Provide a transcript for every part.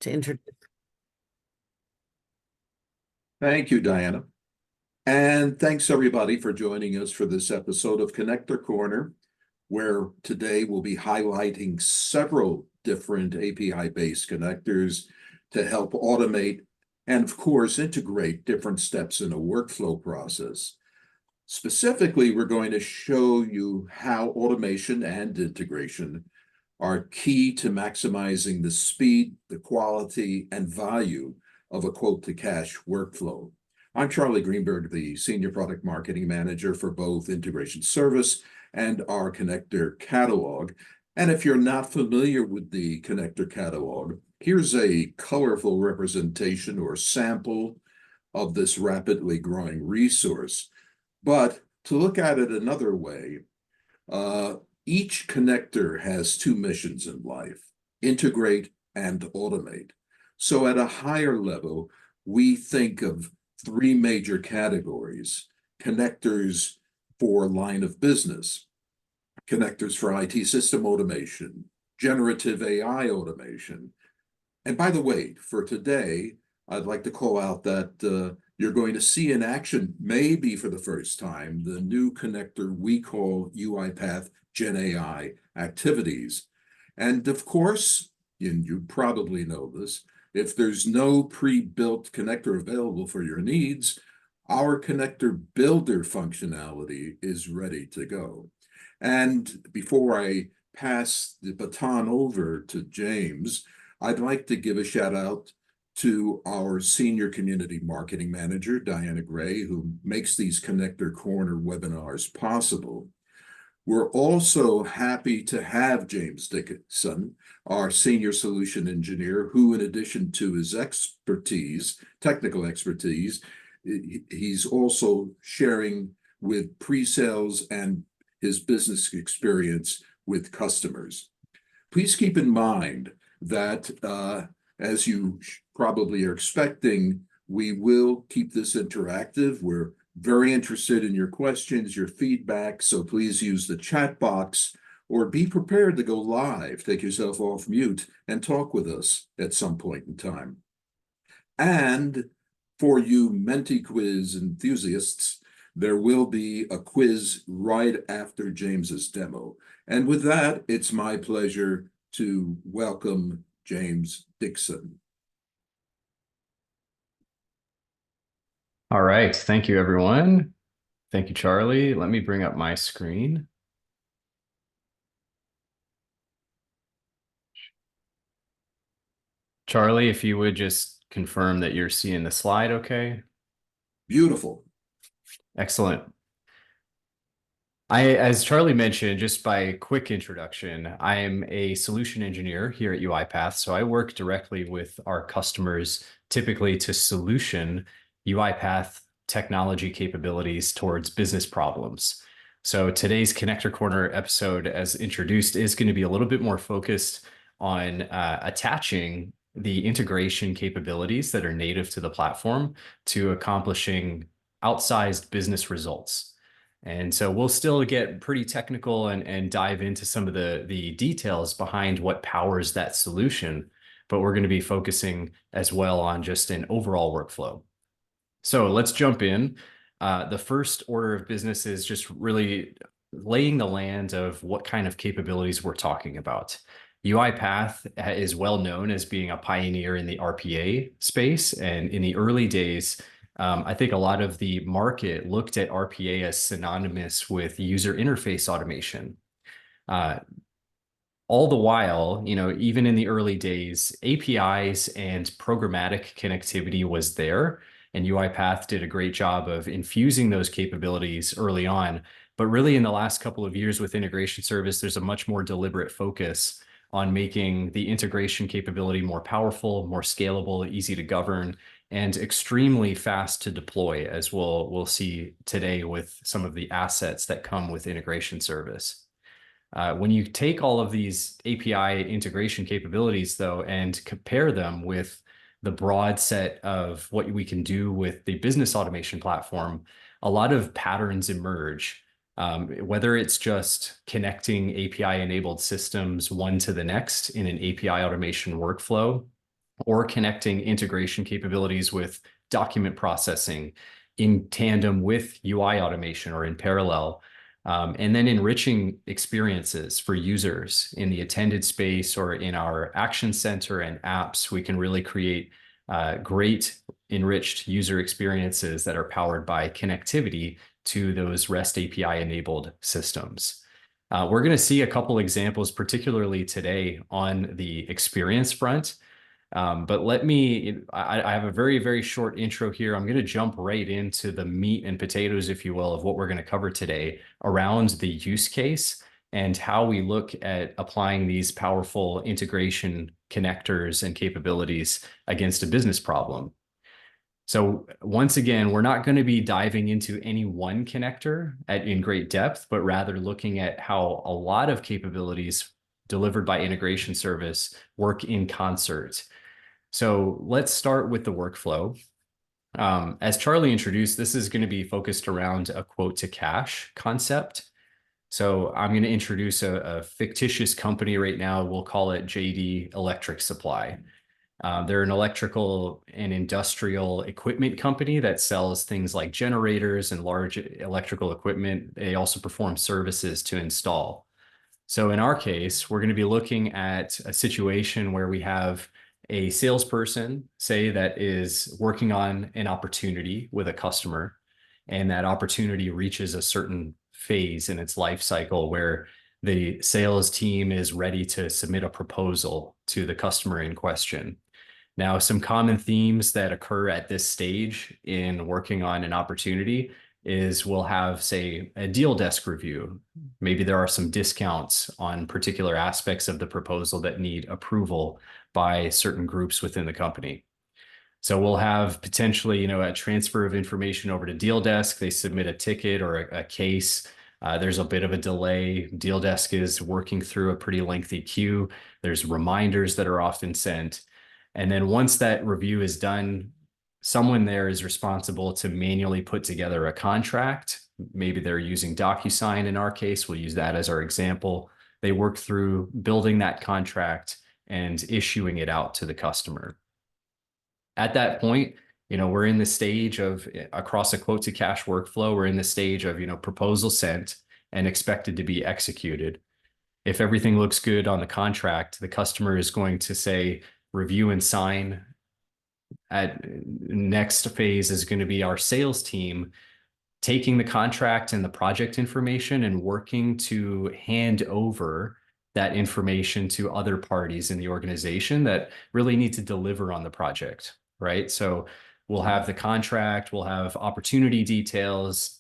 to introduce. Thank you, Diana. And thanks everybody for joining us for this episode of Connector Corner, where today we'll be highlighting several different API-based connectors to help automate and, of course, integrate different steps in a workflow process. Specifically, we're going to show you how automation and integration are key to maximizing the speed, the quality, and value of a quote-to-cash workflow. I'm Charlie Greenberg, the Senior Product Marketing Manager for both Integration Service and our Connector Catalog. And if you're not familiar with the Connector Catalog, here's a colorful representation or sample of this rapidly growing resource. But to look at it another way, each connector has two missions in life: integrate and automate. So at a higher level, we think of three major categories: connectors for line of business, connectors for IT system automation, generative AI automation. And by the way, for today, I'd like to call out that you're going to see in action, maybe for the first time, the new connector we call UiPath GenAI activities. And of course, and you probably know this, if there's no pre-built connector available for your needs, our connector builder functionality is ready to go. And before I pass the baton over to James, I'd like to give a shout out to our Senior Community Marketing Manager, Diana Gray, who makes these Connector Corner webinars possible. We're also happy to have James Dickson, our Senior Solution Engineer, who, in addition to his expertise, technical expertise, he's also sharing with pre-sales and his business experience with customers. Please keep in mind that, as you probably are expecting, we will keep this interactive. We're very interested in your questions, your feedback, so please use the chat box or be prepared to go live. Take yourself off mute and talk with us at some point in time. And for you Mentiquiz enthusiasts, there will be a quiz right after James's demo. And with that, it's my pleasure to welcome James Dickson. All right. Thank you, everyone. Thank you, Charlie. Let me bring up my screen. Charlie, if you would just confirm that you're seeing the slide okay. Beautiful. Excellent. As Charlie mentioned, just by quick introduction, I am a solution engineer here at UiPath. So I work directly with our customers, typically to solution UiPath technology capabilities towards business problems. So today's Connector Corner episode, as introduced, is going to be a little bit more focused on attaching the integration capabilities that are native to the platform to accomplishing outsized business results. And so we'll still get pretty technical and dive into some of the details behind what powers that solution, but we're going to be focusing as well on just an overall workflow. So let's jump in. The first order of business is just really laying the land of what kind of capabilities we're talking about. UiPath is well known as being a pioneer in the RPA space, and in the early days, I think a lot of the market looked at RPA as synonymous with user interface automation. All the while, even in the early days, APIs and programmatic connectivity was there, and UiPath did a great job of infusing those capabilities early on. But really in the last couple of years with Integration Service, there's a much more deliberate focus on making the integration capability more powerful, more scalable, easy to govern, and extremely fast to deploy, as we'll see today with some of the assets that come with Integration Service. When you take all of these API integration capabilities, though, and compare them with the broad set of what we can do with the business automation platform, a lot of patterns emerge. Whether it's just connecting API-enabled systems one to the next in an API automation workflow, or connecting integration capabilities with document processing in tandem with UI automation or in parallel. And then enriching experiences for users in the attended space or in our action center and apps. We can really create great enriched user experiences that are powered by connectivity to those REST API enabled systems. We're going to see a couple examples, particularly today on the experience front. But I have a very, very short intro here. I'm going to jump right into the meat and potatoes, if you will, of what we're going to cover today around the use case and how we look at applying these powerful integration connectors and capabilities against a business problem. So once again, we're not going to be diving into any one connector in great depth, but rather looking at how a lot of capabilities delivered by integration service work in concert. So let's start with the workflow. As Charlie introduced, this is going to be focused around a quote to cash concept. So I'm going to introduce a fictitious company right now. We'll call it JD Electric Supply. They're an electrical and industrial equipment company that sells things like generators and large electrical equipment. They also perform services to install. So in our case, we're going to be looking at a situation where we have a salesperson, say, that is working on an opportunity with a customer, and that opportunity reaches a certain phase in its life cycle where the sales team is ready to submit a proposal to the customer in question. Now, some common themes that occur at this stage in working on an opportunity is we'll have, say, a deal desk review. Maybe there are some discounts on particular aspects of the proposal that need approval by certain groups within the company. So we'll have potentially, a transfer of information over to deal desk. They submit a ticket or a case. There's a bit of a delay. Deal desk is working through a pretty lengthy queue. There's reminders that are often sent. And then once that review is done, someone there is responsible to manually put together a contract. Maybe they're using DocuSign in our case. We'll use that as our example. They work through building that contract and issuing it out to the customer. At that point, we're in the stage of, across a quote to cash workflow, we're in the stage of, proposal sent and expected to be executed. If everything looks good on the contract, the customer is going to say, review and sign. At next phase is going to be our sales team taking the contract and the project information and working to hand over that information to other parties in the organization that really need to deliver on the project, right? So we'll have the contract, we'll have opportunity details,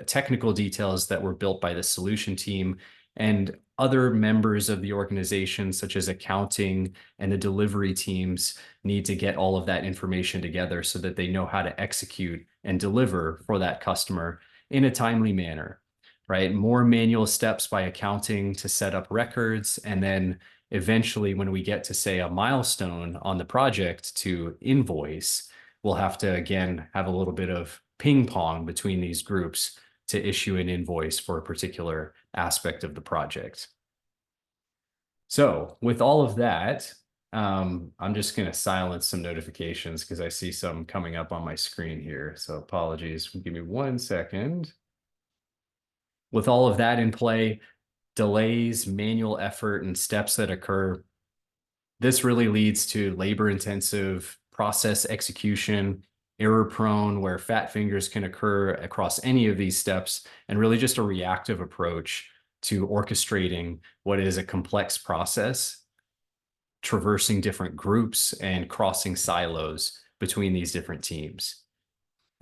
technical details that were built by the solution team, and other members of the organization, such as accounting and the delivery teams, need to get all of that information together so that they know how to execute and deliver for that customer in a timely manner, right? More manual steps by accounting to set up records. And then eventually, when we get to, say, a milestone on the project to invoice, we'll have to, again, have a little bit of ping pong between these groups to issue an invoice for a particular aspect of the project. So with all of that, I'm just going to silence some notifications because I see some coming up on my screen here. So apologies. Give me 1 second. With all of that in play, delays, manual effort, and steps that occur, this really leads to labor-intensive process execution, error-prone, where fat fingers can occur across any of these steps, and really just a reactive approach to orchestrating what is a complex process, traversing different groups and crossing silos between these different teams.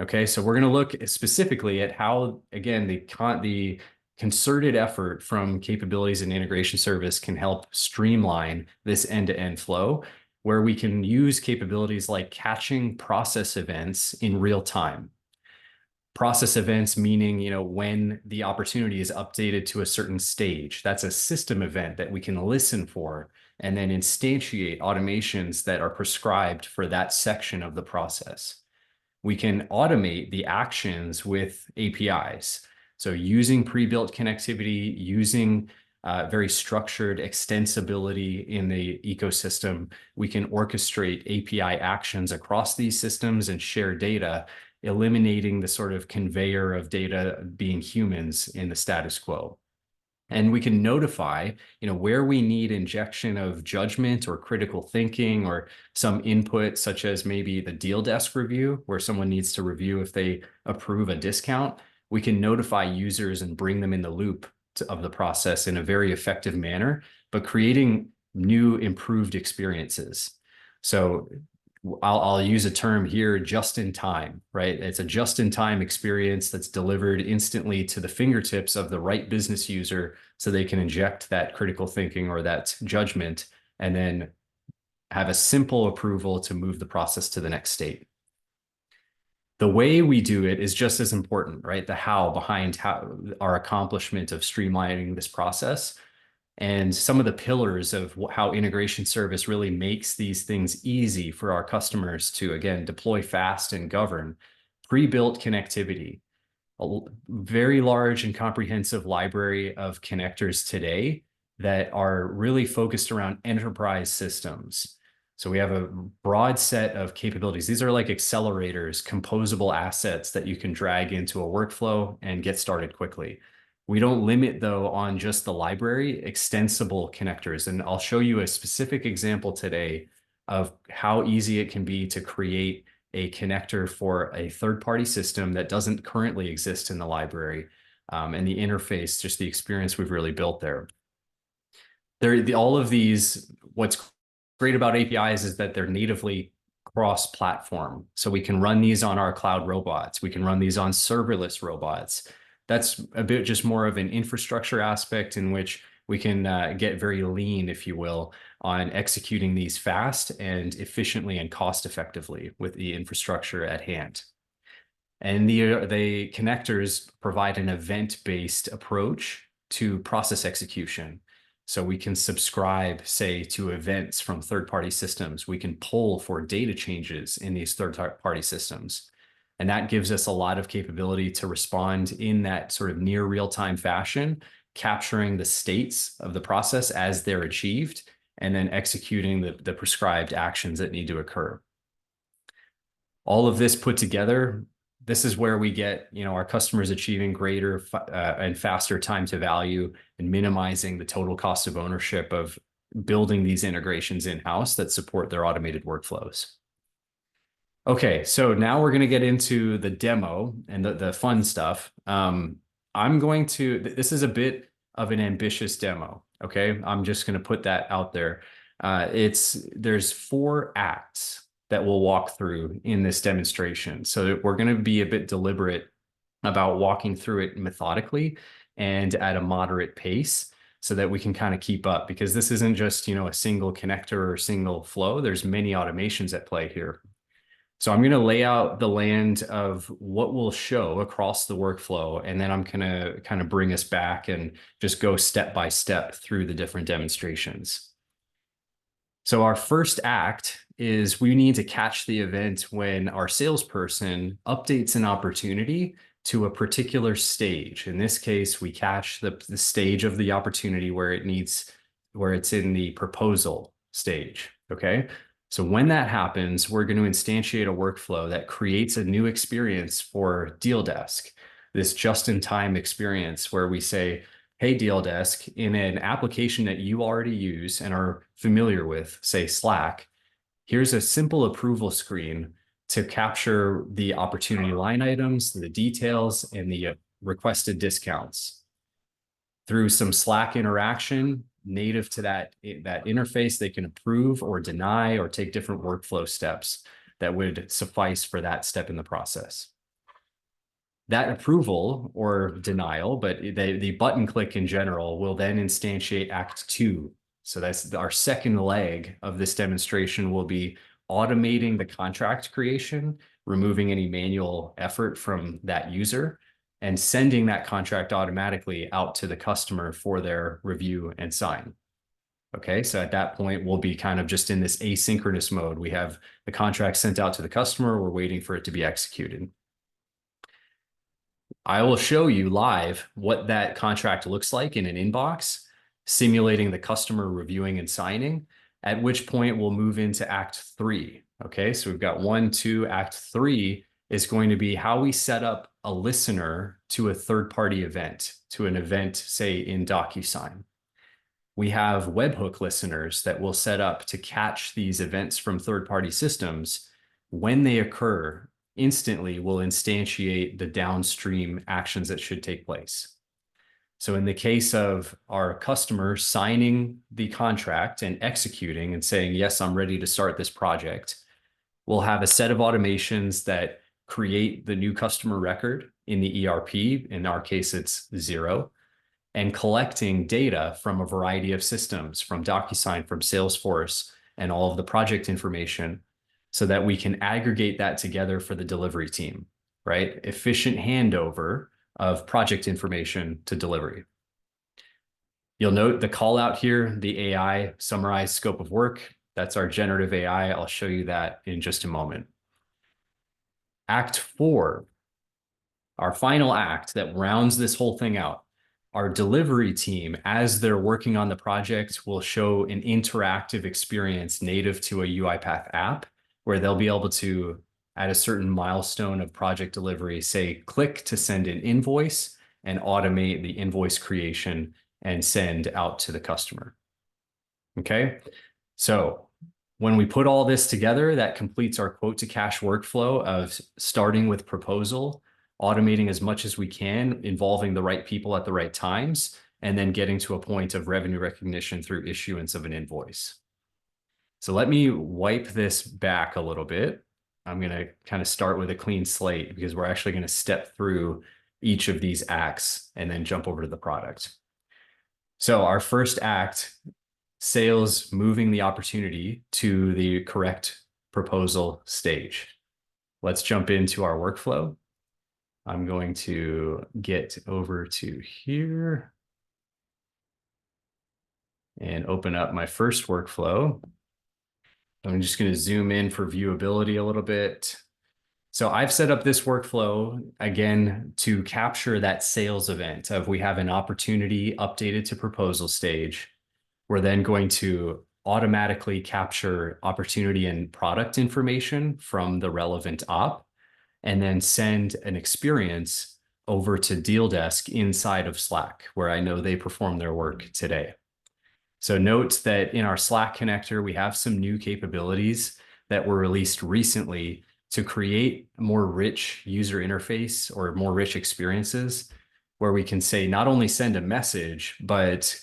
Okay, so we're going to look specifically at how, again, the concerted effort from capabilities and integration service can help streamline this end-to-end flow, where we can use capabilities like catching process events in real time. Process events meaning, when the opportunity is updated to a certain stage. That's a system event that we can listen for and then instantiate automations that are prescribed for that section of the process. We can automate the actions with APIs. So using pre-built connectivity, using very structured extensibility in the ecosystem. We can orchestrate API actions across these systems and share data, eliminating the sort of conveyor of data being humans in the status quo. And we can notify, where we need injection of judgment or critical thinking or some input, such as maybe the deal desk review, where someone needs to review if they approve a discount. We can notify users and bring them in the loop of the process in a very effective manner, but creating new improved experiences. So I'll use a term here, just in time, right? It's a just in time experience that's delivered instantly to the fingertips of the right business user so they can inject that critical thinking or that judgment and then have a simple approval to move the process to the next state. The way we do it is just as important, right? The how behind our accomplishment of streamlining this process. And some of the pillars of how integration service really makes these things easy for our customers to, again, deploy fast and govern. Pre-built connectivity, a very large and comprehensive library of connectors today that are really focused around enterprise systems. So we have a broad set of capabilities. These are like accelerators, composable assets that you can drag into a workflow and get started quickly. We don't limit, though, on just the library, extensible connectors. And I'll show you a specific example today of how easy it can be to create a connector for a third-party system that doesn't currently exist in the library, and the interface, just the experience we've really built there. All of these, what's great about APIs is that they're natively cross-platform. So we can run these on our cloud robots. We can run these on serverless robots. That's a bit just more of an infrastructure aspect in which we can get very lean, if you will, on executing these fast and efficiently and cost effectively with the infrastructure at hand. And the connectors provide an event-based approach to process execution. So we can subscribe, say, to events from third-party systems. We can pull for data changes in these third-party systems. And that gives us a lot of capability to respond in that sort of near real-time fashion, capturing the states of the process as they're achieved, and then executing the prescribed actions that need to occur. All of this put together, this is where we get, our customers achieving greater and faster time to value and minimizing the total cost of ownership of building these integrations in-house that support their automated workflows. Okay, so now we're going to get into the demo and the fun stuff. This is a bit of an ambitious demo, okay? I'm just going to put that out there. There's 4 acts that we'll walk through in this demonstration. So we're going to be a bit deliberate about walking through it methodically and at a moderate pace so that we can kind of keep up, because this isn't just, a single connector or single flow. There's many automations at play here. So I'm going to lay out the land of what we'll show across the workflow, and then I'm going to kind of bring us back and just go step by step through the different demonstrations. So our first act is we need to catch the event when our salesperson updates an opportunity to a particular stage. In this case, we catch the stage of the opportunity where it's in the proposal stage, okay? So when that happens, we're going to instantiate a workflow that creates a new experience for Deal Desk, this just-in-time experience where we say, hey, Deal Desk, in an application that you already use and are familiar with, say Slack, here's a simple approval screen to capture the opportunity line items, the details, and the requested discounts. Through some Slack interaction, native to that interface, they can approve or deny or take different workflow steps that would suffice for that step in the process. That approval or denial, but the button click in general, will then instantiate Act 2. So that's our second leg of this demonstration, will be automating the contract creation, removing any manual effort from that user, and sending that contract automatically out to the customer for their review and sign. Okay, so at that point, we'll be kind of just in this asynchronous mode. We have the contract sent out to the customer. We're waiting for it to be executed. I will show you live what that contract looks like in an inbox. simulating the customer reviewing and signing, at which point we'll move into Act 3. Okay, so we've got 1, 2, Act 3 is going to be how we set up a listener to a third-party event, to an event, say, in DocuSign. We have webhook listeners that we'll set up to catch these events from third-party systems. When they occur, instantly we'll instantiate the downstream actions that should take place. So in the case of our customer signing the contract and executing and saying, yes, I'm ready to start this project, we'll have a set of automations that create the new customer record in the ERP. In our case, it's 0, and collecting data from a variety of systems, from DocuSign, from Salesforce, and all of the project information, so that we can aggregate that together for the delivery team, right? Efficient handover of project information to delivery. You'll note the call out here, the AI summarized scope of work. That's our generative AI. I'll show you that in just a moment. Act 4, our final act that rounds this whole thing out. Our delivery team, as they're working on the project, will show an interactive experience native to a UiPath app, where they'll be able to, at a certain milestone of project delivery, say, click to send an invoice and automate the invoice creation and send out to the customer. Okay, so when we put all this together, that completes our quote to cash workflow of starting with proposal, automating as much as we can, involving the right people at the right times, and then getting to a point of revenue recognition through issuance of an invoice. So let me wipe this back a little bit. I'm going to kind of start with a clean slate, because we're actually going to step through each of these acts and then jump over to the product. So our first act, sales moving the opportunity to the correct proposal stage. Let's jump into our workflow. I'm going to get over to here and open up my first workflow. I'm just going to zoom in for viewability a little bit. So I've set up this workflow, again, to capture that sales event of we have an opportunity updated to proposal stage. We're then going to automatically capture opportunity and product information from the relevant op, and then send an experience over to Deal Desk inside of Slack, where I know they perform their work today. So note that in our Slack connector, we have some new capabilities that were released recently to create a more rich user interface or more rich experiences, where we can say not only send a message, but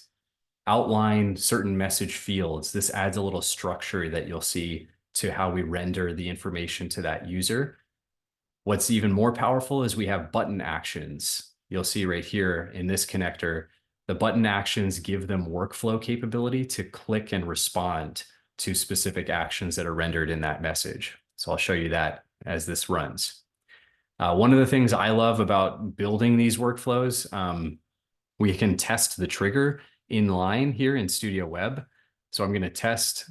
outline certain message fields. This adds a little structure that you'll see to how we render the information to that user. What's even more powerful is we have button actions. You'll see right here in this connector, the button actions give them workflow capability to click and respond to specific actions that are rendered in that message. So I'll show you that as this runs. One of the things I love about building these workflows, we can test the trigger in line here in Studio Web. So I'm going to test,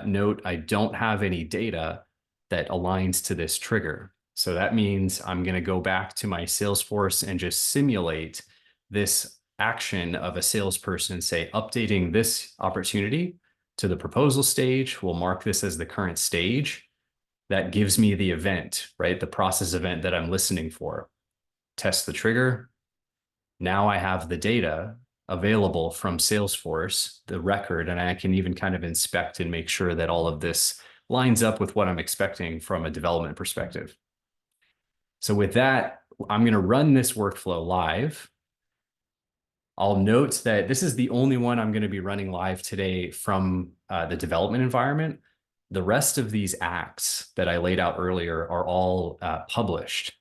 note I don't have any data that aligns to this trigger. So that means I'm going to go back to my Salesforce and just simulate this action of a salesperson, say, updating this opportunity to the proposal stage. We'll mark this as the current stage. That gives me the event, right? The process event that I'm listening for. Test the trigger. Now I have the data available from Salesforce, the record, and I can even kind of inspect and make sure that all of this lines up with what I'm expecting from a development perspective. So with that, I'm going to run this workflow live. I'll note that this is the only one I'm going to be running live today from the development environment. The rest of these acts that I laid out earlier are all published.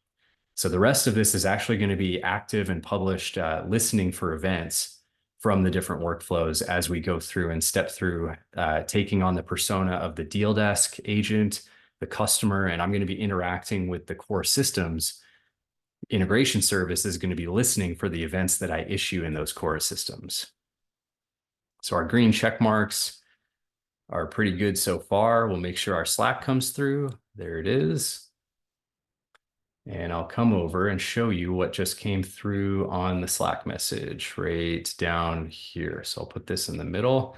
So the rest of this is actually going to be active and published listening for events from the different workflows as we go through and step through taking on the persona of the deal desk agent, the customer, and I'm going to be interacting with the core systems. Integration service is going to be listening for the events that I issue in those core systems. So our green check marks are pretty good so far. We'll make sure our Slack comes through. There it is. And I'll come over and show you what just came through on the Slack message right down here. So I'll put this in the middle.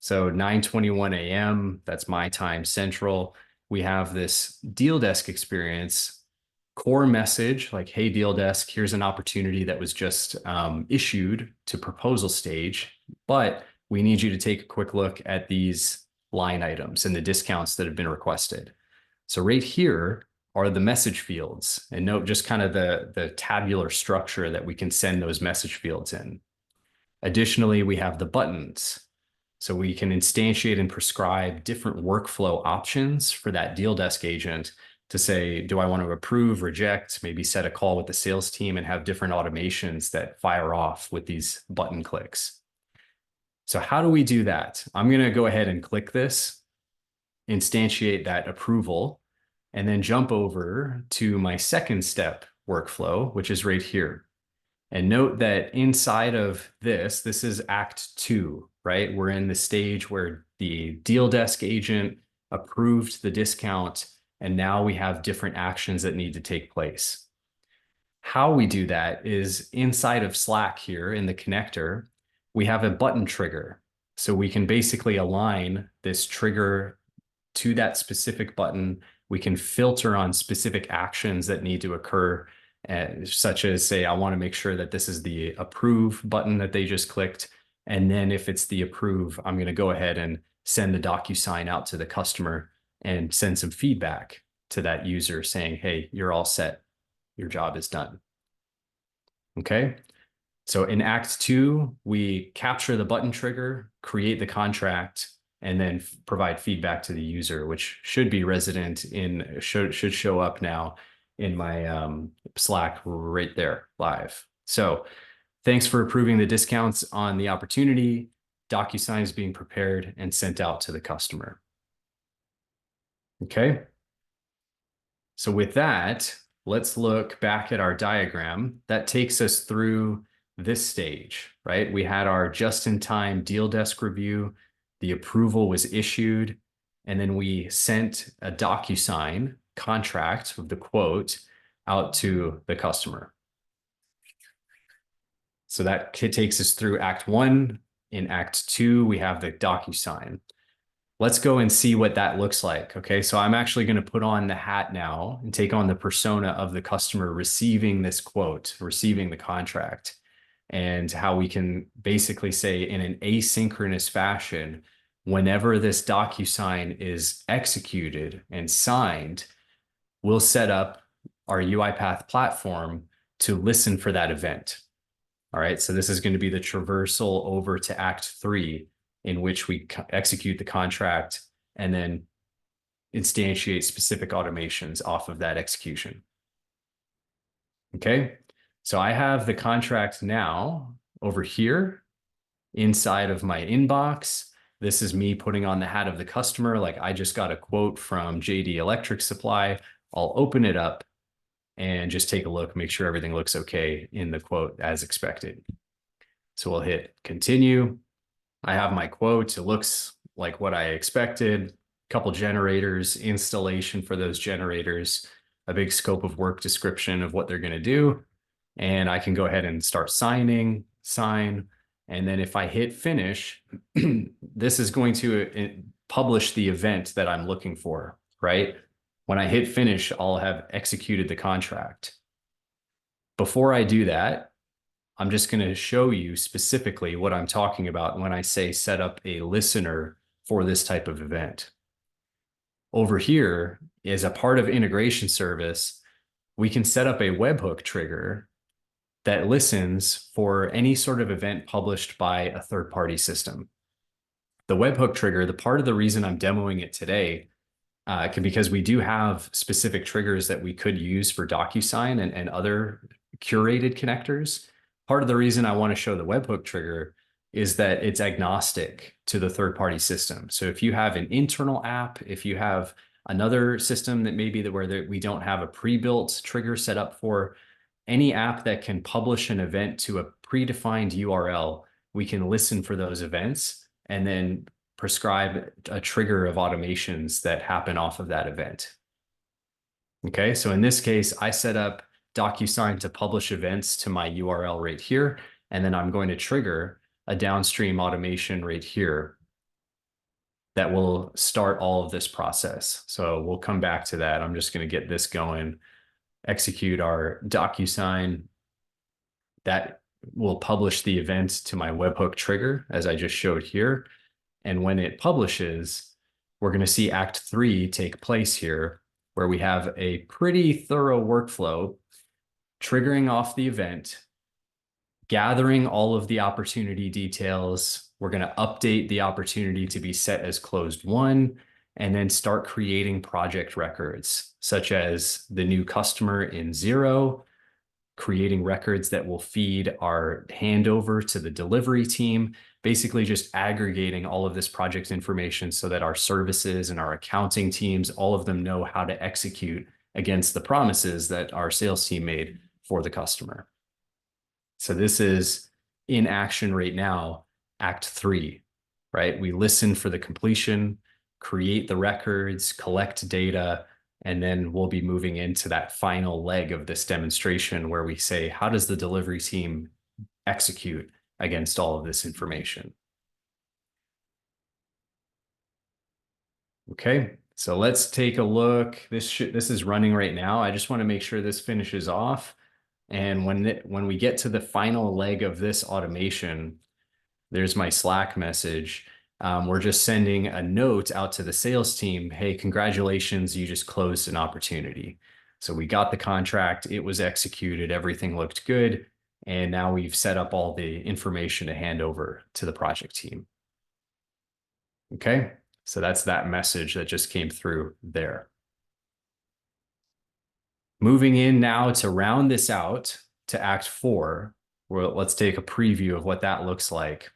So 9:21 a.m., that's my time central. We have this deal desk experience core message like, hey, deal desk, here's an opportunity that was just issued to proposal stage, but we need you to take a quick look at these line items and the discounts that have been requested. So right here are the message fields, and note just kind of the tabular structure that we can send those message fields in. Additionally, we have the buttons. So we can instantiate and prescribe different workflow options for that deal desk agent to say, do I want to approve, reject, maybe set a call with the sales team and have different automations that fire off with these button clicks. So how do we do that? I'm going to go ahead and click this, instantiate that approval, and then jump over to my second step workflow, which is right here. And note that inside of this is Act 2, right? We're in the stage where the deal desk agent approved the discount, and now we have different actions that need to take place. How we do that is inside of Slack here in the connector, we have a button trigger. So we can basically align this trigger to that specific button. We can filter on specific actions that need to occur, such as say, I want to make sure that this is the approve button that they just clicked. And then if it's the approve, I'm going to go ahead and send the DocuSign out to the customer and send some feedback to that user saying, hey, you're all set. Your job is done. Okay. So in Act 2, we capture the button trigger, create the contract, and then provide feedback to the user, which should be resident in, should show up now in my Slack right there live. So thanks for approving the discounts on the opportunity. DocuSign is being prepared and sent out to the customer. Okay. So with that, let's look back at our diagram. That takes us through this stage, right? We had our just-in-time deal desk review. The approval was issued, and then we sent a DocuSign contract with the quote out to the customer. So that takes us through Act 1. In Act 2, we have the DocuSign. Let's go and see what that looks like. Okay, so I'm actually going to put on the hat now and take on the persona of the customer receiving this quote, receiving the contract, and how we can basically say in an asynchronous fashion, whenever this DocuSign is executed and signed, we'll set up our UiPath platform to listen for that event. All right, so this is going to be the traversal over to Act 3, in which we execute the contract and then instantiate specific automations off of that execution. Okay, so I have the contract now over here inside of my inbox. This is me putting on the hat of the customer. Like I just got a quote from JD Electric Supply. I'll open it up and just take a look, make sure everything looks okay in the quote as expected. So we'll hit continue. I have my quote. It looks like what I expected. A couple generators, installation for those generators, a big scope of work description of what they're going to do. And I can go ahead and start signing, sign. And then if I hit finish, this is going to publish the event that I'm looking for, right? When I hit finish, I'll have executed the contract. Before I do that, I'm just going to show you specifically what I'm talking about when I say set up a listener for this type of event. Over here, as a part of integration service, we can set up a webhook trigger that listens for any sort of event published by a third-party system. The webhook trigger, the part of the reason I'm demoing it today, because we do have specific triggers that we could use for DocuSign and other curated connectors. Part of the reason I want to show the webhook trigger is that it's agnostic to the third-party system. So if you have an internal app, if you have another system that maybe where we don't have a pre-built trigger set up for, any app that can publish an event to a predefined URL, we can listen for those events and then prescribe a trigger of automations that happen off of that event. Okay, so in this case, I set up DocuSign to publish events to my URL right here, and then I'm going to trigger a downstream automation right here that will start all of this process. So we'll come back to that. I'm just going to get this going, execute our DocuSign. That will publish the event to my webhook trigger, as I just showed here. And when it publishes, we're going to see Act 3 take place here, where we have a pretty thorough workflow triggering off the event, gathering all of the opportunity details. We're going to update the opportunity to be set as closed won, and then start creating project records, such as the new customer in 0, creating records that will feed our handover to the delivery team, basically just aggregating all of this project information so that our services and our accounting teams, all of them know how to execute against the promises that our sales team made for the customer. So this is in action right now, Act 3, right? We listen for the completion, create the records, collect data, and then we'll be moving into that final leg of this demonstration where we say, how does the delivery team execute against all of this information? Okay, so let's take a look. This is running right now. I just want to make sure this finishes off. And when we get to the final leg of this automation, there's my Slack message. We're just sending a note out to the sales team. Hey, congratulations, you just closed an opportunity. So we got the contract, it was executed, everything looked good. And now we've set up all the information to hand over to the project team. Okay, so that's that message that just came through there. Moving in now to round this out to Act 4, where let's take a preview of what that looks like.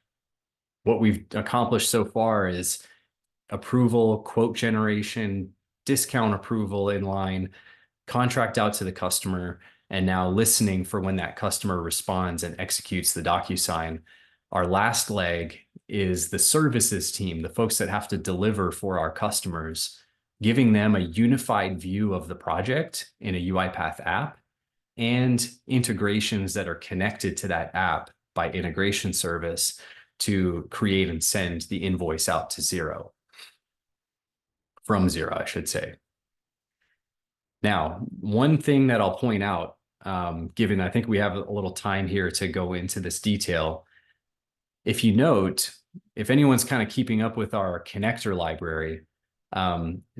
What we've accomplished so far is approval, quote generation, discount approval inline, contract out to the customer, and now listening for when that customer responds and executes the DocuSign. Our last leg is the services team, the folks that have to deliver for our customers, giving them a unified view of the project in a UiPath app and integrations that are connected to that app by integration service to create and send the invoice out to 0. From 0, I should say. Now, one thing that I'll point out, given I think we have a little time here to go into this detail, if you note, if anyone's kind of keeping up with our connector library,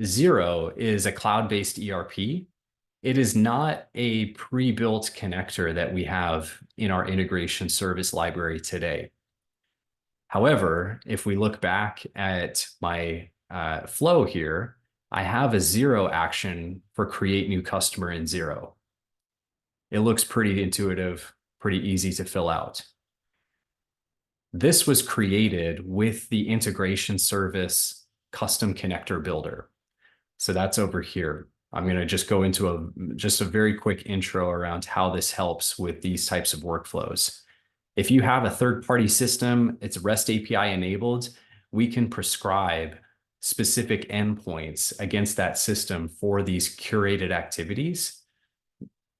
0 is a cloud-based ERP. It is not a pre-built connector that we have in our integration service library today. However, if we look back at my flow here, I have a 0 action for create new customer in 0. It looks pretty intuitive, pretty easy to fill out. This was created with the integration service custom connector builder. So that's over here. I'm going to just go into just a very quick intro around how this helps with these types of workflows. If you have a third-party system, it's REST API enabled, we can prescribe specific endpoints against that system for these curated activities.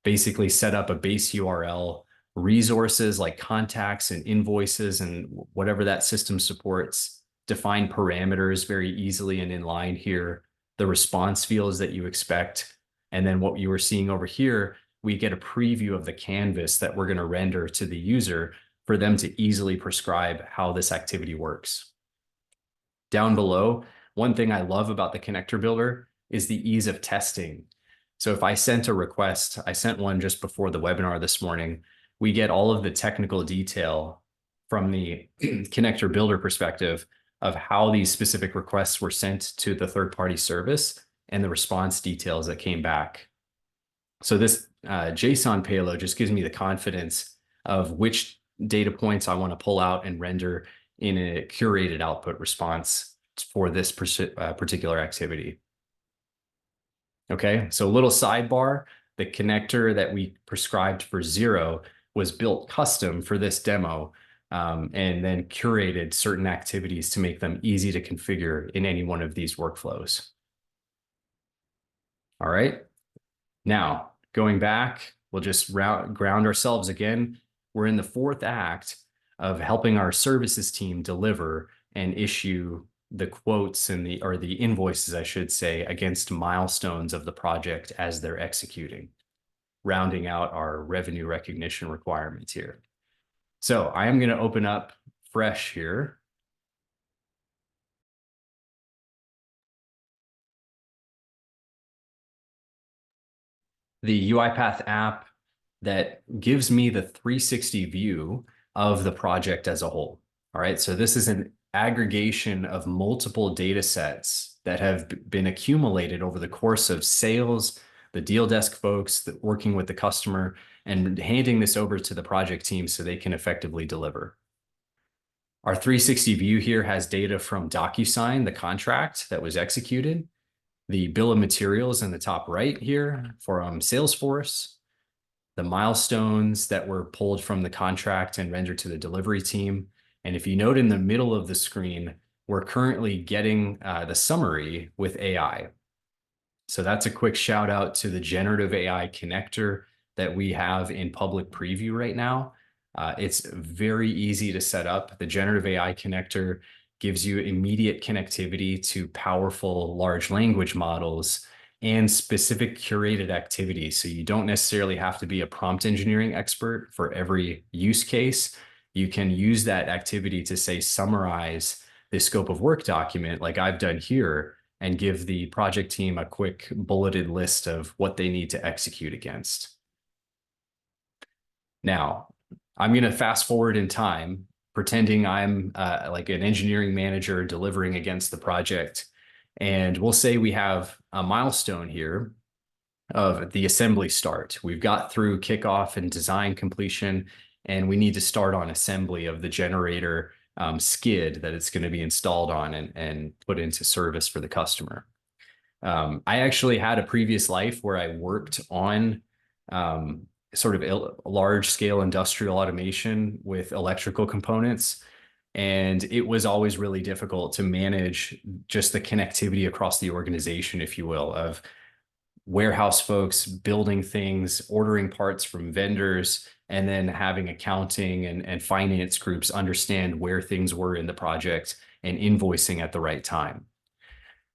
Basically set up a base URL, resources like contacts and invoices and whatever that system supports, define parameters very easily and in line here, the response fields that you expect. And then what you were seeing over here, we get a preview of the canvas that we're going to render to the user for them to easily prescribe how this activity works. Down below, one thing I love about the connector builder is the ease of testing. So if I sent a request, I sent one just before the webinar this morning, we get all of the technical detail from the connector builder perspective of how these specific requests were sent to the third-party service and the response details that came back. So this JSON payload just gives me the confidence of which data points I want to pull out and render in a curated output response for this particular activity. Okay, so a little sidebar, the connector that we prescribed for 0 was built custom for this demo, and then curated certain activities to make them easy to configure in any one of these workflows. All right, Now, going back, we'll just ground ourselves again. We're in the fourth act of helping our services team deliver and issue the quotes and the invoices, I should say, against milestones of the project as they're executing, rounding out our revenue recognition requirements here. So I am going to open up fresh here. The UiPath app that gives me the 360 view of the project as a whole. All right, so this is an aggregation of multiple data sets that have been accumulated over the course of sales, the deal desk folks that working with the customer, and handing this over to the project team so they can effectively deliver. Our 360 view here has data from DocuSign, the contract that was executed, the bill of materials in the top right here from Salesforce, the milestones that were pulled from the contract and rendered to the delivery team. And if you note in the middle of the screen, we're currently getting the summary with AI. So that's a quick shout out to the generative AI connector that we have in public preview right now. It's very easy to set up. The generative AI connector gives you immediate connectivity to powerful large language models and specific curated activities. So you don't necessarily have to be a prompt engineering expert for every use case. You can use that activity to, say, summarize the scope of work document like I've done here and give the project team a quick bulleted list of what they need to execute against. Now, I'm going to fast forward in time, pretending I'm like an engineering manager delivering against the project. And we'll say we have a milestone here of the assembly start. We've got through kickoff and design completion, and we need to start on assembly of the generator skid that it's going to be installed on and put into service for the customer. I actually had a previous life where I worked on sort of large scale industrial automation with electrical components. And it was always really difficult to manage just the connectivity across the organization, if you will, of warehouse folks building things, ordering parts from vendors, and then having accounting and finance groups understand where things were in the project and invoicing at the right time.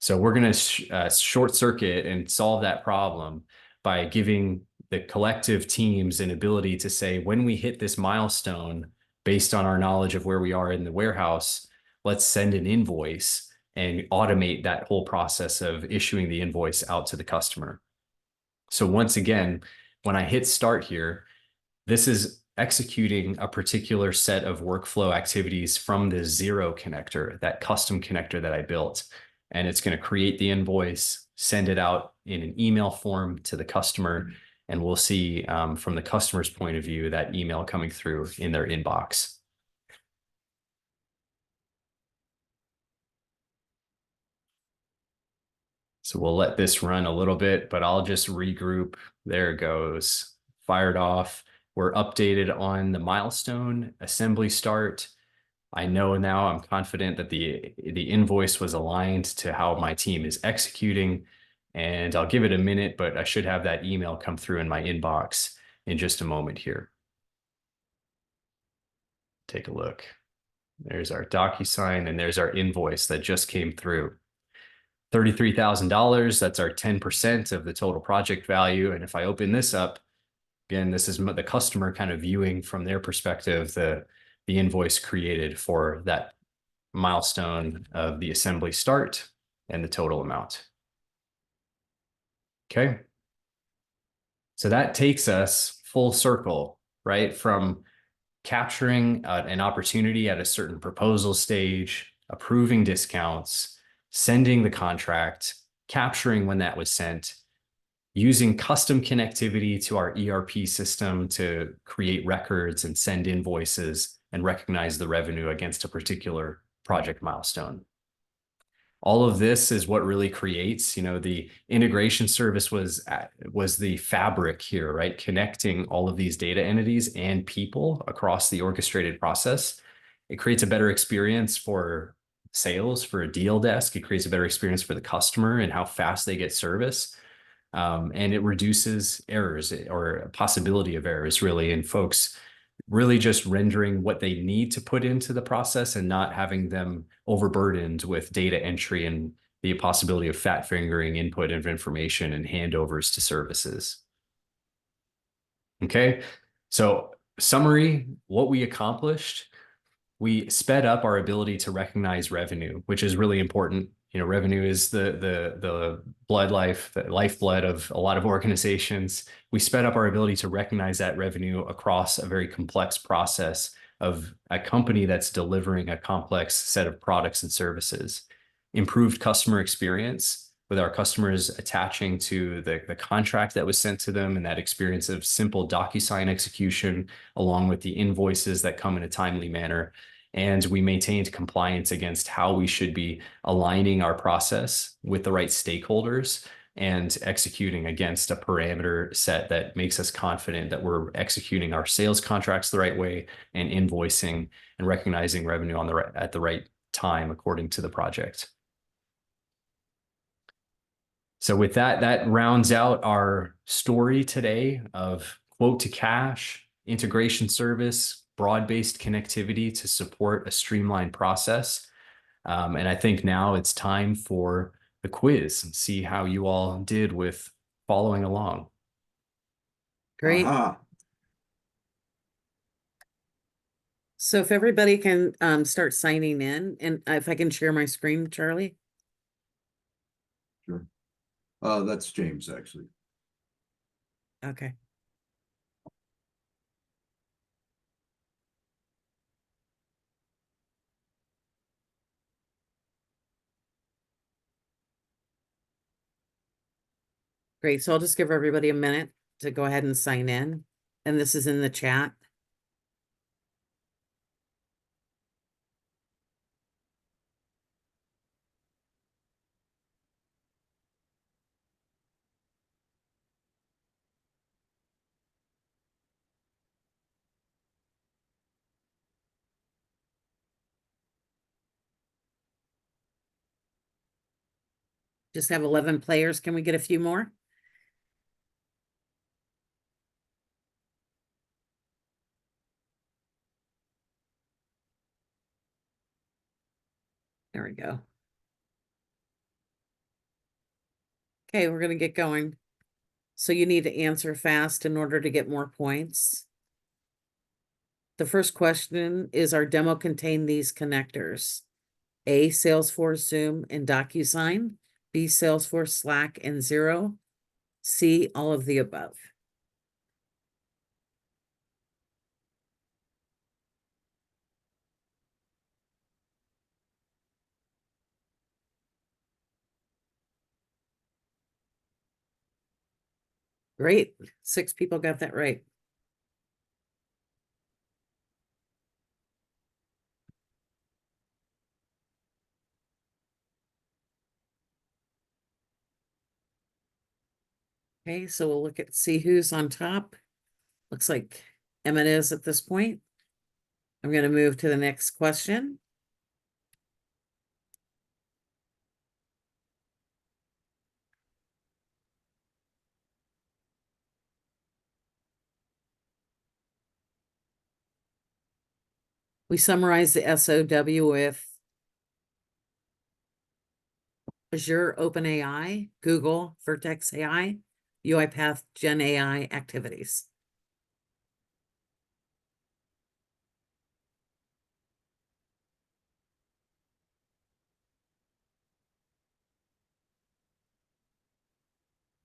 So we're going to short circuit and solve that problem by giving the collective teams an ability to say, when we hit this milestone, based on our knowledge of where we are in the warehouse, let's send an invoice and automate that whole process of issuing the invoice out to the customer. So once again, when I hit start here, this is executing a particular set of workflow activities from the Zero connector, that custom connector that I built. And it's going to create the invoice, send it out in an email form to the customer, and we'll see from the customer's point of view that email coming through in their inbox. So we'll let this run a little bit, but I'll just regroup. There it goes. Fired off. We're updated on the milestone, assembly start. I know now, I'm confident that the invoice was aligned to how my team is executing. And I'll give it a minute, but I should have that email come through in my inbox in just a moment here. Take a look. There's our DocuSign, and there's our invoice that just came through. $33,000, that's our 10% of the total project value. And if I open this up, again, this is the customer kind of viewing from their perspective the invoice created for that milestone of the assembly start and the total amount. Okay. So that takes us full circle, right? From capturing an opportunity at a certain proposal stage, approving discounts, sending the contract, capturing when that was sent, using custom connectivity to our ERP system to create records and send invoices and recognize the revenue against a particular project milestone. All of this is what really creates, the integration service was the fabric here, right? Connecting all of these data entities and people across the orchestrated process. It creates a better experience for sales, for a deal desk. It creates a better experience for the customer and how fast they get service. And it reduces errors or a possibility of errors, really, and folks really just rendering what they need to put into the process and not having them overburdened with data entry and the possibility of fat fingering input of information and handovers to services. Okay, so summary, what we accomplished: we sped up our ability to recognize revenue, which is really important. Revenue is the the lifeblood of a lot of organizations. We sped up our ability to recognize that revenue across a very complex process of a company that's delivering a complex set of products and services. Improved customer experience with our customers attaching to the contract that was sent to them, and that experience of simple DocuSign execution, along with the invoices that come in a timely manner. And we maintained compliance against how we should be aligning our process with the right stakeholders and executing against a parameter set that makes us confident that we're executing our sales contracts the right way and invoicing and recognizing revenue at the right time according to the project. So with that, that rounds out our story today of quote to cash, integration service, broad-based connectivity to support a streamlined process. And I think now it's time for the quiz and see how you all did with following along. Great. So if everybody can start signing in, and if I can share my screen, Charlie. Sure. That's James, actually. Okay. Great. So I'll just give everybody a minute to go ahead and sign in. And this is in the chat. Just have 11 players. Can we get a few more? There we go. Okay, we're going to get going. So you need to answer fast in order to get more points. The first question is, our demo contain these connectors? A, Salesforce, Zoom, and DocuSign. B, Salesforce, Slack, and Xero. C, all of the above. Great. 6 people got that right. Okay, so we'll see who's on top. Looks like Emmett is at this point. I'm going to move to the next question. We summarize the SOW with Azure OpenAI, Google, Vertex AI, UiPath GenAI activities.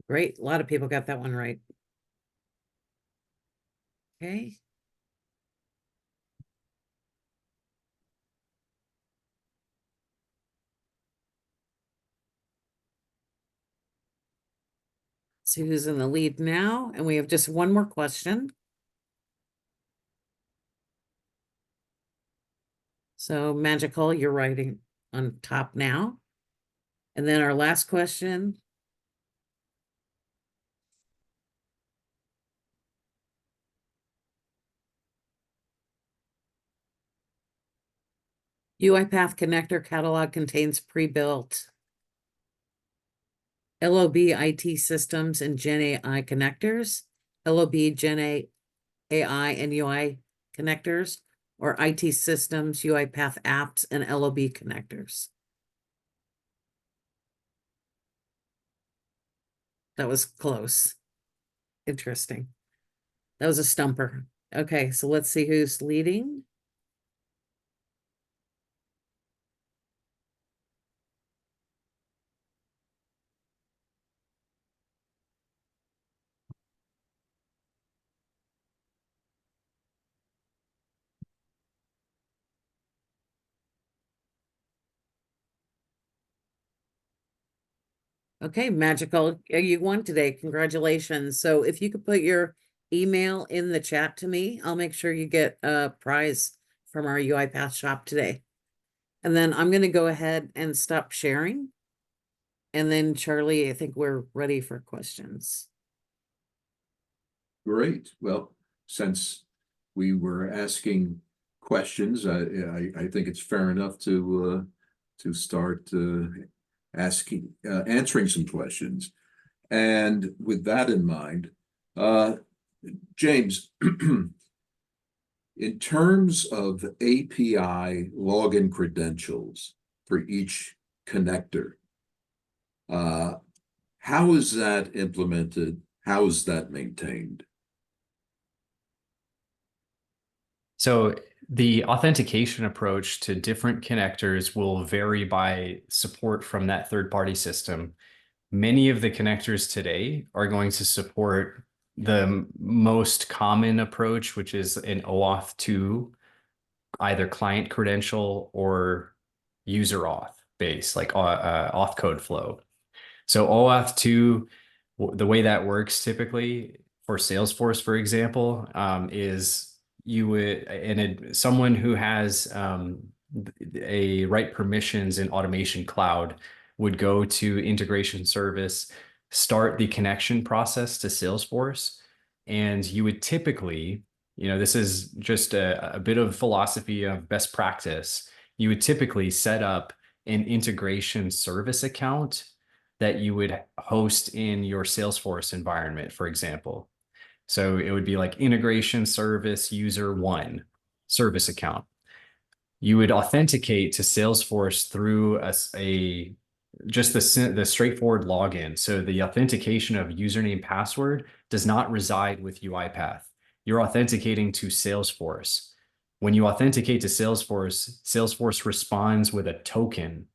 Great. A lot of people got that one right. Okay. See who's in the lead now. And we have just one more question. So Magical, you're writing on top now. And then our last question. UiPath connector catalog contains pre-built. LOB IT systems and GenAI connectors, LOB GenAI and UI connectors, or IT systems, UiPath apps, and LOB connectors. That was close. Interesting. That was a stumper. Okay, so let's see who's leading. Okay, magical. You won today. Congratulations. So if you could put your email in the chat to me, I'll make sure you get a prize from our UiPath shop today. And then I'm going to go ahead and stop sharing. And then Charlie, I think we're ready for questions. Great. Well, since we were asking questions, I think it's fair enough to start answering some questions. And with that in mind, James, in terms of API login credentials for each connector, how is that implemented? How is that maintained? So the authentication approach to different connectors will vary by support from that third-party system. Many of the connectors today are going to support the most common approach, which is an OAuth 2, either client credential or user auth base, like auth code flow. So OAuth 2, the way that works typically for Salesforce, for example, is you would, someone who has a right permissions in Automation Cloud would go to Integration Service, start the connection process to Salesforce, and you would typically, this is just a bit of philosophy of best practice. You would typically set up an integration service account that you would host in your Salesforce environment, for example. So it would be like integration service user 1 service account. You would authenticate to Salesforce through just the straightforward login. So the authentication of username password does not reside with UiPath. You're authenticating to Salesforce. When you authenticate to Salesforce, Salesforce responds with a token,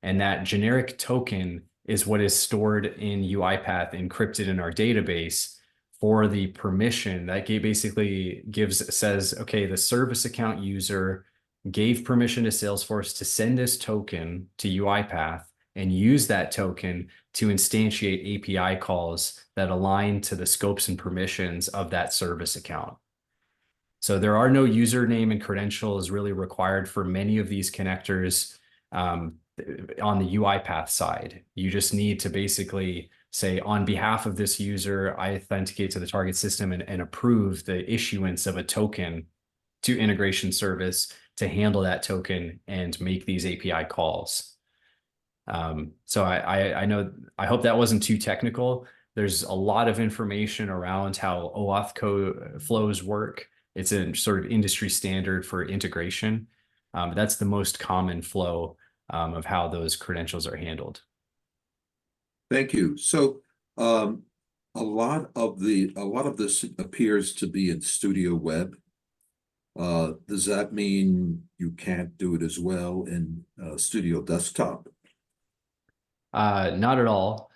and that generic token is what is stored in UiPath encrypted in our database for the permission that basically says, okay, the service account user gave permission to Salesforce to send this token to UiPath and use that token to instantiate API calls that align to the scopes and permissions of that service account. So there are no username and credentials really required for many of these connectors on the UiPath side. You just need to basically say, on behalf of this user, I authenticate to the target system and approve the issuance of a token to integration service to handle that token and make these API calls. So I hope that wasn't too technical. There's a lot of information around how OAuth code flows work. It's a sort of industry standard for integration. That's the most common flow of how those credentials are handled. Thank you. So a lot of this appears to be in Studio Web. Does that mean you can't do it as well in Studio Desktop? Not at all.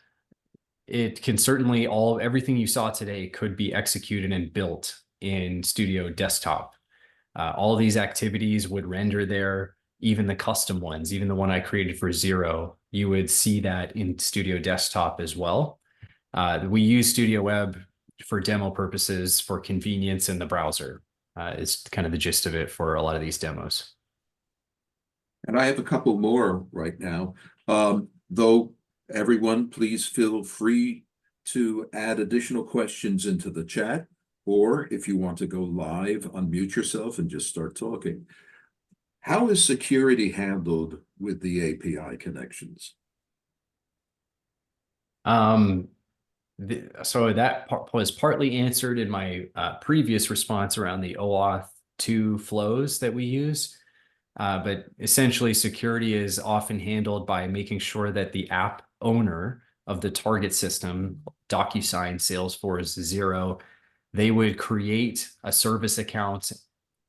It can certainly everything you saw today could be executed and built in Studio Desktop. All these activities would render there, even the custom ones, even the one I created for Zero, you would see that in Studio Desktop as well. We use Studio Web for demo purposes for convenience in the browser. Is kind of the gist of it for a lot of these demos. And I have a couple more right now. Though everyone, please feel free to add additional questions into the chat, or if you want to go live, unmute yourself and just start talking. How is security handled with the API connections? So that was partly answered in my previous response around the OAuth 2 flows that we use. But essentially, security is often handled by making sure that the app owner of the target system, DocuSign, Salesforce, Xero, they would create a service account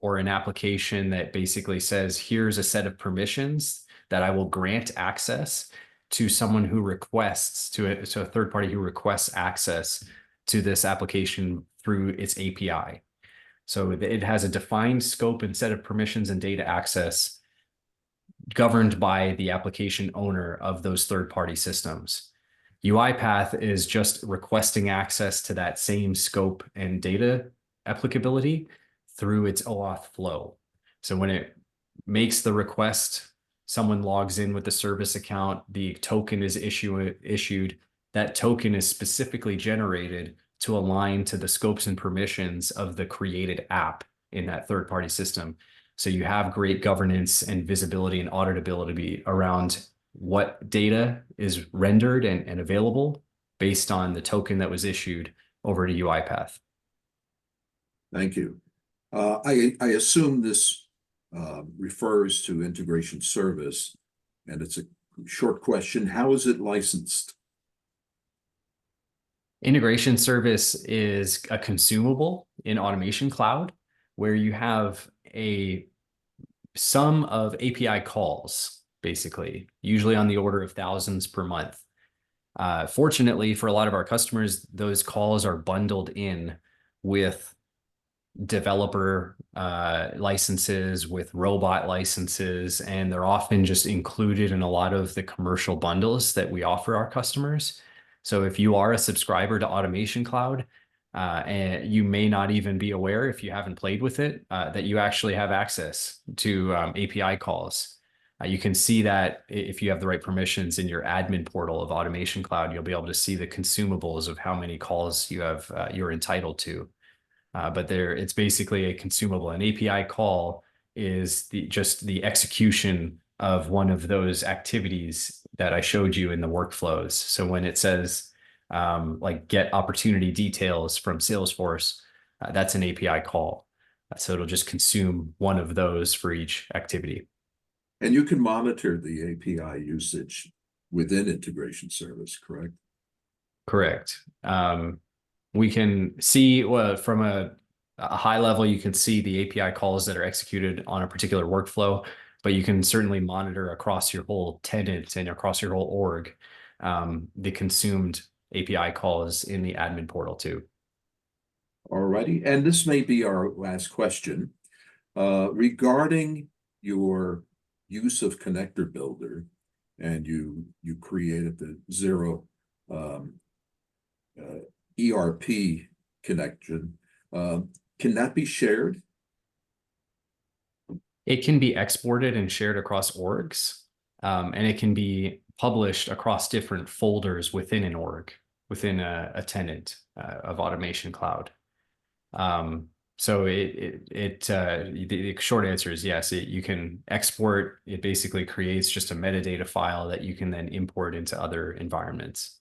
or an application that basically says, here's a set of permissions that I will grant access to someone who requests to a third party who requests access to this application through its API. So it has a defined scope and set of permissions and data access governed by the application owner of those third-party systems. UiPath is just requesting access to that same scope and data applicability through its OAuth flow. So when it makes the request, someone logs in with the service account, the token is issued. That token is specifically generated to align to the scopes and permissions of the created app in that third-party system. So you have great governance and visibility and auditability around what data is rendered and available based on the token that was issued over to UiPath. Thank you. I assume this refers to integration service, and it's a short question. How is it licensed? Integration service is a consumable in Automation Cloud where you have a sum of API calls, basically, usually on the order of thousands per month. Fortunately, for a lot of our customers, those calls are bundled in with developer licenses, with robot licenses, and they're often just included in a lot of the commercial bundles that we offer our customers. So if you are a subscriber to Automation Cloud, and you may not even be aware, if you haven't played with it, that you actually have access to API calls. You can see that if you have the right permissions in your admin portal of Automation Cloud, you'll be able to see the consumables of how many calls you have, you're entitled to. But it's basically a consumable. An API call is just the execution of one of those activities that I showed you in the workflows. So when it says like get opportunity details from Salesforce, that's an API call. So it'll just consume one of those for each activity. And you can monitor the API usage within integration service, correct? Correct. We can see from a high level, you can see the API calls that are executed on a particular workflow, but you can certainly monitor across your whole tenant and across your whole org the consumed API calls in the admin portal too. All righty, and this may be our last question. Regarding your use of Connector Builder, and you created the Xero ERP connection, can that be shared? It can be exported and shared across orgs, and it can be published across different folders within an org, within a tenant of Automation Cloud. So the short answer is yes, you can export. It basically creates just a metadata file that you can then import into other environments.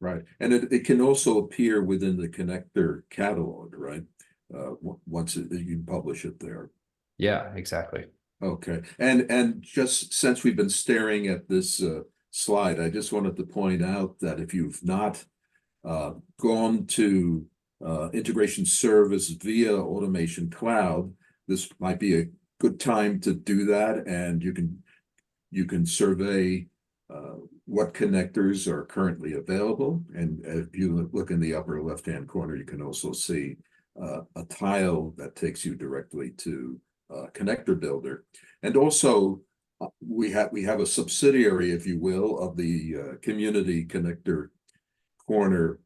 Right, and it can also appear within the connector catalog, right? Once you can publish it there. Yeah, exactly. Okay, and just since we've been staring at this slide, I just wanted to point out that if you've not gone to integration service via Automation Cloud, this might be a good time to do that, and you can survey what connectors are currently available. And if you look in the upper left-hand corner, you can also see a tile that takes you directly to Connector Builder. And also, we have a subsidiary, if you will, of the Community Connector Corner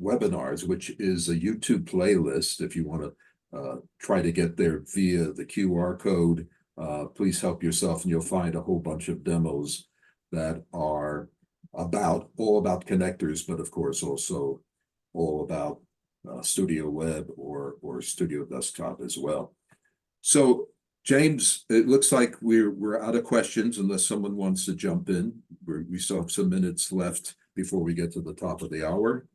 webinars, which is a YouTube playlist. If you want to try to get there via the QR code, please help yourself, and you'll find a whole bunch of demos that are all about connectors, but of course also all about Studio Web or Studio Desktop as well. So James, it looks like we're out of questions unless someone wants to jump in. We still have some minutes left before we get to the top of the hour.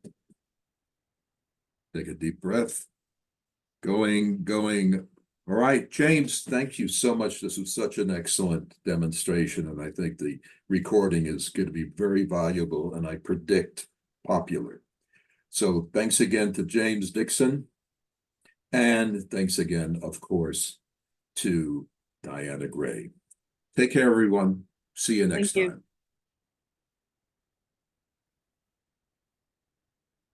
Take a deep breath. Going. All right, James, thank you so much. This was such an excellent demonstration, and I think the recording is going to be very valuable and I predict popular. So thanks again to James Dickson. And thanks again, of course, to Diana Gray. Take care, everyone. See you next Thank you. time.